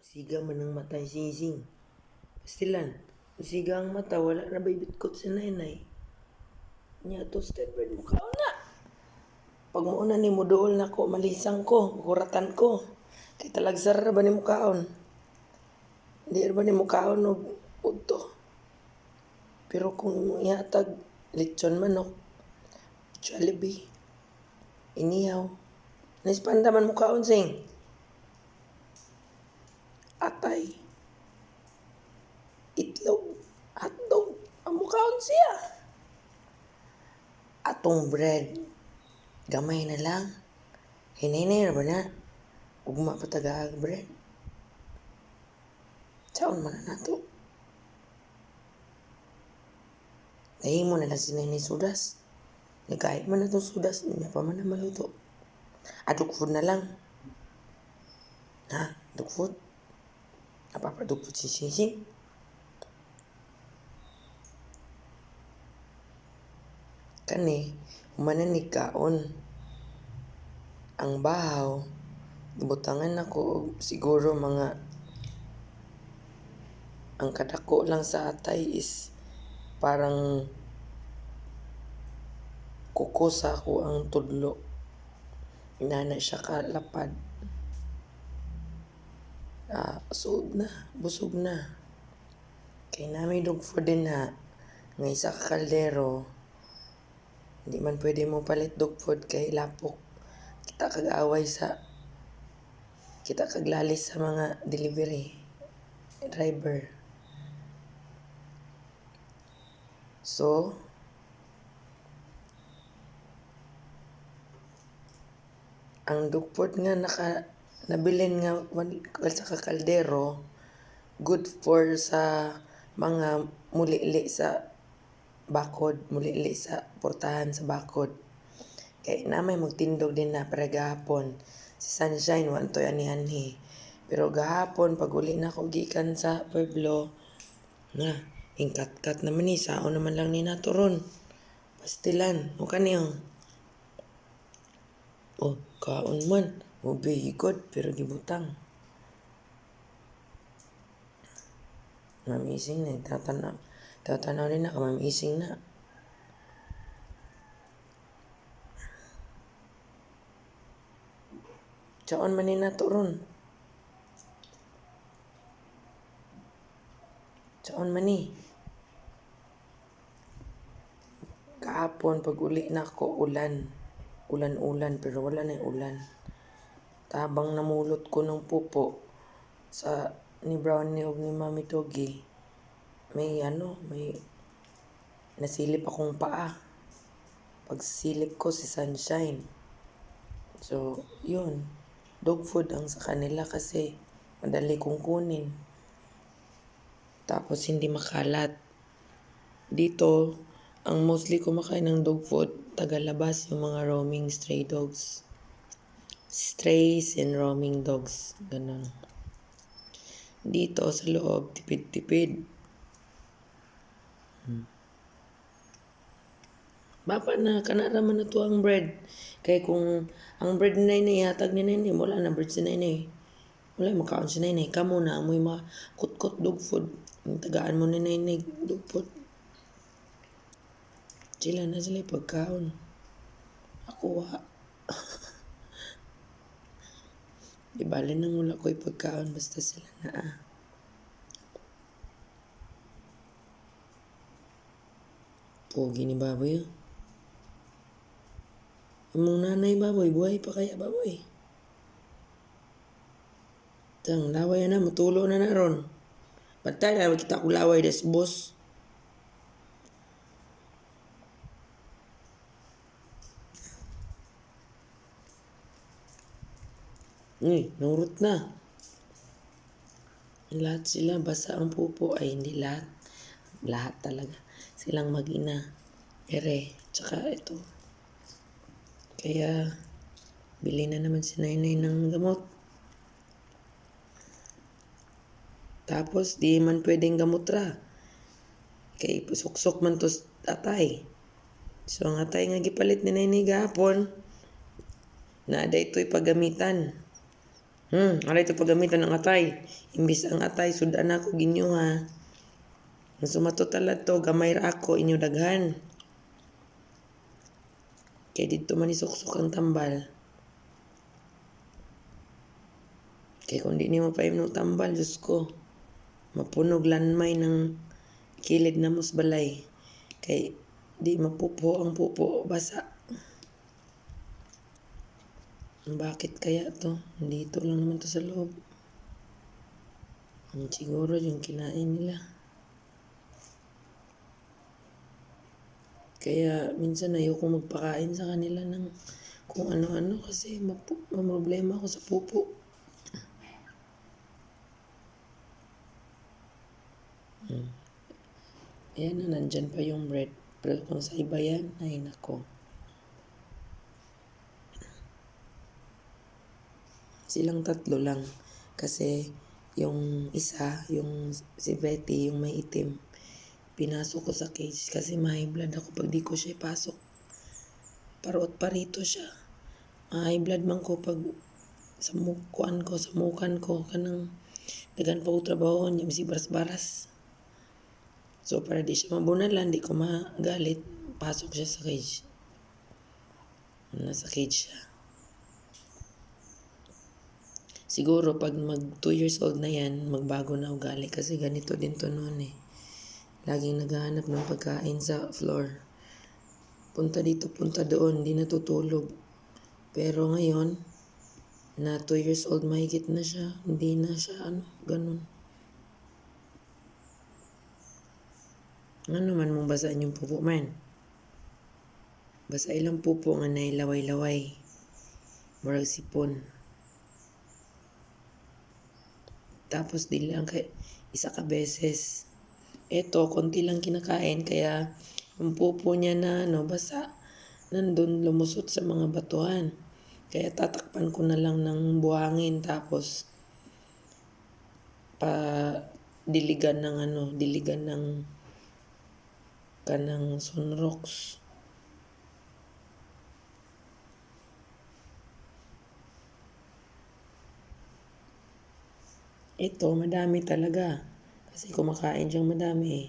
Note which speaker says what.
Speaker 1: Siga man ang matay sising. Pastilan, siga ang mata, wala na ba ibitkot sa nanay. Nya to step bed mo ka na. Pag muuna ni mo dool na ko, malisang ko, kuratan ko. Kay talagsar ba ni mo kaon? Di ba ni mo kaon og udto? Pero kung imo ihatag lechon manok, Jollibee, inihaw, naispanda man mo kaon sing. Atay, itlog, hotdog, ang mukhaon siya. Atong bread, gamay na lang. Hinay ba na? Ugma pa tagaag bread. Saon man na nato. Nahimo na lang si Nenay Sudas. Nagkahit man na itong sudas, niya pa man na maluto. Dog food na lang. Ha? Dog food? Napapadog food si Sising. Kani, humananig kaon. Ang bahaw, gibutangan ako siguro mga ang kadako lang sa atay is parang kuko sa ako ang tudlo. Inana siya kalapad. Busog na. Kay namin dog food din ha. Nga isa ka kaldero. Hindi man pwede mo palit dog food kay lapok. Kita kaglalis sa mga delivery driver. So, ang dog food nga nabilin nga sa kakaldero, good for sa mga mulili sa bakod, mulili sa portahan sa bakod. Kaya namay magtindog din na para gahapon. Si Sunshine, wanto yan ni. Pero gahapon, pag uli na ako gikan sa Pueblo, hingkat-kat naman ni, sao naman lang ni nato ron. Pastilan, o kaniyo. Kaon man. Bihigod, pero gibutang. Mamising na, tatanaw rin na, mamising na. Tsaon man ni nato ron. Tsaon man ni. Kahapon, pag uli na ako, ulan, pero wala na yung ulan. Tabang namulot ko ng pupo sa ni Brownie o ni Mami Togi, may nasilip akong paa. Pagsilip ko si Sunshine. So, yun. Dog food ang sa kanila kasi madali kong kunin. Tapos hindi makalat. Dito, ang mostly kumakain ng dog food, tagalabas yung mga roaming stray dogs. Strays and roaming dogs. Ganun. Dito sa loob, tipid-tipid. Bapa na, kanaraman na to ang bread. Kaya kung ang bread ni Nainay, hatag ni Nainay, wala na bread si Nainay. Wala makaon si Nainay. Kamu na, amoy mga kutkot dog food. Ang tagaan mo ni Nainay dog food. Sila na sila pagkaon. Ako wa. Di bali nang wala ko'y pagkaon, basta sila na Pogi ni baboy yun. Among nanay baboy, buhay pa kaya baboy? Tang, laway na, matulo na ron. Patay na, kita ko laway des boss. Nurot na. Lahat sila, basa ang pupo. Ay, hindi lahat. Lahat talaga. Silang mag-ina. Ere, tsaka ito. Kaya, bili na naman si Nainay ng gamot. Tapos, di man pwedeng gamot ra. Kay, suksok man to atay. So, ang atay nga gipalit ni Nainay gahapon, naada ito'y paggamitan. Alay ito paggamitan ng atay. Imbis ang atay, sudan ako ginyo ha. Ang sumato tala to, gamay ra ako, inyo daghan. Kaya dito man isuksok ang tambal. Kaya kung di mo pa ng tambal, Diyos ko, mapunog lanmay ng kilid na musbalay. Kaya di mapupo ang pupo, basa. Bakit kaya to? Dito lang naman to sa loob. Siguro yung kinain nila. Kaya minsan ayoko magpakain sa kanila ng kung ano-ano kasi problema ako sa pupo. Ayan na, nandyan pa yung bread. Pero kung sa iba yan, ay nako. Silang tatlo lang. Kasi yung isa, yung si Betty, yung may itim, pinasok ko sa cage kasi may blood ako pag di ko siya ipasok. Parot parito siya. High blood man ko pag sa mukan ko, kanang dagan pa ko trabaho niya, si baras-baras. So para di siya mabunalan, di ko magalit, pasok siya sa cage. Nasa cage siya. Siguro pag mag 2 years old na yan, magbago na ugali kasi ganito din to noon eh. Laging naghahanap ng pagkain sa floor. Punta dito, punta doon, di natutulog. Pero ngayon, na 2 years old mahigit na siya, hindi na siya ganun. Ano man mong basaan yung pupo man? Basa ilang pupo nga na laway-laway. Murag sipon. Tapos di lang isa ka beses. Eto, konti lang kinakain kaya yung pupo niya na basa, nandun lumusot sa mga batuhan. Kaya tatakpan ko na lang ng buhangin tapos diligan ng kanang sunrox. Ito, madami talaga. Kasi kumakain siyang madami eh.